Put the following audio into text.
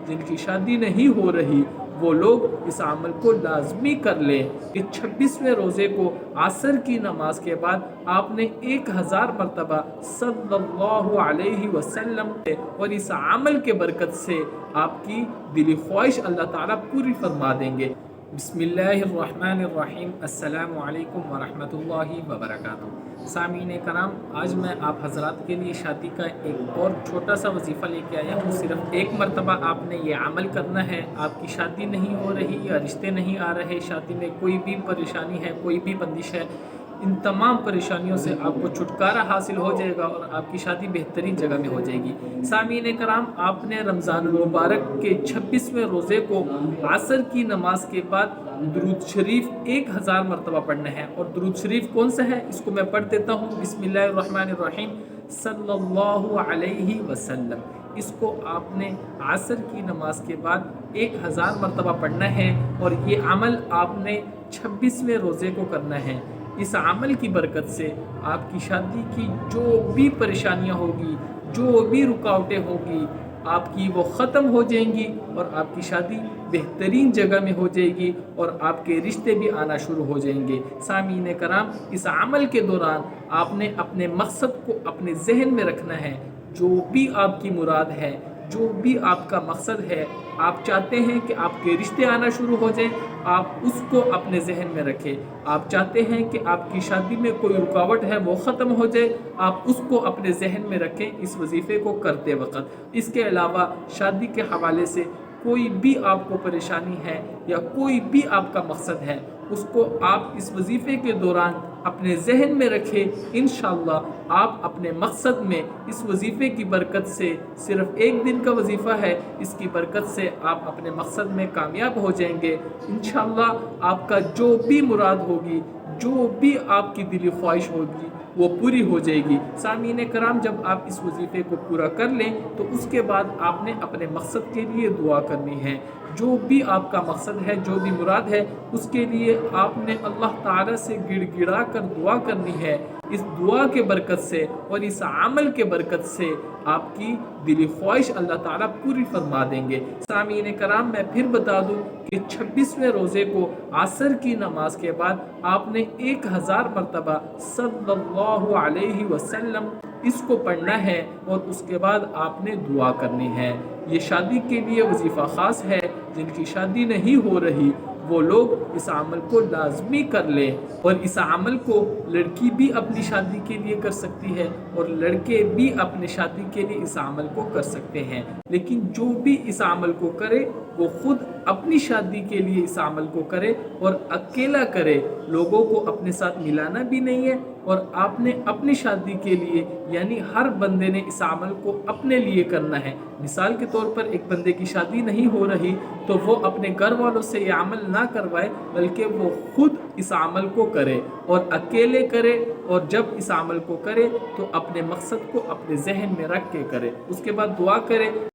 جن کی شادی نہیں ہو رہی وہ لوگ اس عمل کو لازمی کر لیں۔ اس 26ویں روزے کو عصر کی نماز کے بعد آپ نے 1000 مرتبہ صلی اللہ علیہ وسلم اور اس عمل کے برکت سے آپ کی دلی خواہش اللہ تعالیٰ پوری فرما دیں گے۔ بسم اللہ الرحمن الرحیم۔ السلام علیکم ورحمۃ اللہ وبرکاتہ۔ سامعین کرام، آج میں آپ حضرات کے لیے شادی کا ایک اور چھوٹا سا وظیفہ لے کے آیا ہوں۔ صرف ایک مرتبہ آپ نے یہ عمل کرنا ہے۔ آپ کی شادی نہیں ہو رہی یا رشتے نہیں آ رہے، شادی میں کوئی بھی پریشانی ہے، کوئی بھی بندش ہے، ان تمام پریشانیوں سے آپ کو چھٹکارا حاصل ہو جائے گا اور آپ کی شادی بہترین جگہ میں ہو جائے گی۔ سامعین کرام، آپ نے رمضان المبارک کے 26ویں روزے کو عصر کی نماز کے بعد درود شریف 1000 مرتبہ پڑھنا ہے۔ اور درود شریف کون سا ہے اس کو میں پڑھ دیتا ہوں۔ بسم اللہ الرحمن الرحیم صلی اللہ علیہ وسلم۔ اس کو آپ نے عصر کی نماز کے بعد 1000 مرتبہ پڑھنا ہے اور یہ عمل آپ نے 26ویں روزے کو کرنا ہے۔ اس عمل کی برکت سے آپ کی شادی کی جو بھی پریشانیاں ہوگی، جو بھی رکاوٹیں ہوگی، آپ کی وہ ختم ہو جائیں گی اور آپ کی شادی بہترین جگہ میں ہو جائے گی اور آپ کے رشتے بھی آنا شروع ہو جائیں گے۔ سامعین کرام، اس عمل کے دوران آپ نے اپنے مقصد کو اپنے ذہن میں رکھنا ہے۔ جو بھی آپ کی مراد ہے، جو بھی آپ کا مقصد ہے، آپ چاہتے ہیں کہ آپ کے رشتے آنا شروع ہو جائیں، آپ اس کو اپنے ذہن میں رکھیں۔ آپ چاہتے ہیں کہ آپ کی شادی میں کوئی رکاوٹ ہے وہ ختم ہو جائے، آپ اس کو اپنے ذہن میں رکھیں اس وظیفے کو کرتے وقت۔ اس کے علاوہ شادی کے حوالے سے کوئی بھی آپ کو پریشانی ہے یا کوئی بھی آپ کا مقصد ہے، اس کو آپ اس وظیفے کے دوران اپنے ذہن میں رکھیں۔ انشاءاللہ آپ اپنے مقصد میں اس وظیفے کی برکت سے، صرف ایک دن کا وظیفہ ہے، اس کی برکت سے آپ اپنے مقصد میں کامیاب ہو جائیں گے۔ انشاءاللہ آپ کا جو بھی مراد ہوگی، جو بھی آپ کی دلی خواہش ہوگی وہ پوری ہو جائے گی۔ سامعین کرام، جب آپ اس وظیفے کو پورا کر لیں تو اس کے بعد آپ نے اپنے مقصد کے لیے دعا کرنی ہے۔ جو بھی آپ کا مقصد ہے، جو بھی مراد ہے، اس کے لیے آپ نے اللہ تعالیٰ سے گڑ گڑا کر دعا کرنی ہے۔ اس دعا کے برکت سے اور اس عمل کے برکت سے آپ کی دلی خواہش اللہ تعالیٰ پوری فرما دیں گے۔ سامعین کرام، میں پھر بتا دوں کہ 26ویں روزے کو عصر کی نماز کے بعد آپ نے 1000 مرتبہ صلی اللہ علیہ وسلم اس کو پڑھنا ہے اور اس کے بعد آپ نے دعا کرنی ہے۔ یہ شادی کے لیے وظیفہ خاص ہے۔ جن کی شادی نہیں ہو رہی وہ لوگ اس عمل کو لازمی کر لیں۔ اور اس عمل کو لڑکی بھی اپنی شادی کے لیے کر سکتی ہے اور لڑکے بھی اپنی شادی کے لیے اس عمل کو کر سکتے ہیں۔ لیکن جو بھی اس عمل کو کرے وہ خود اپنی شادی کے لیے اس عمل کو کرے اور اکیلا کرے۔ لوگوں کو اپنے ساتھ ملانا بھی نہیں ہے اور آپ نے اپنی شادی کے لیے، یعنی ہر بندے نے اس عمل کو اپنے لیے کرنا ہے۔ مثال کے طور پر ایک بندے کی شادی نہیں ہو رہی تو وہ اپنے گھر والوں سے یہ عمل نہ کروائے، بلکہ وہ خود اس عمل کو کرے اور اکیلے کرے، اور جب اس عمل کو کرے تو اپنے مقصد کو اپنے ذہن میں رکھ کے کرے۔ اس کے بعد دعا کرے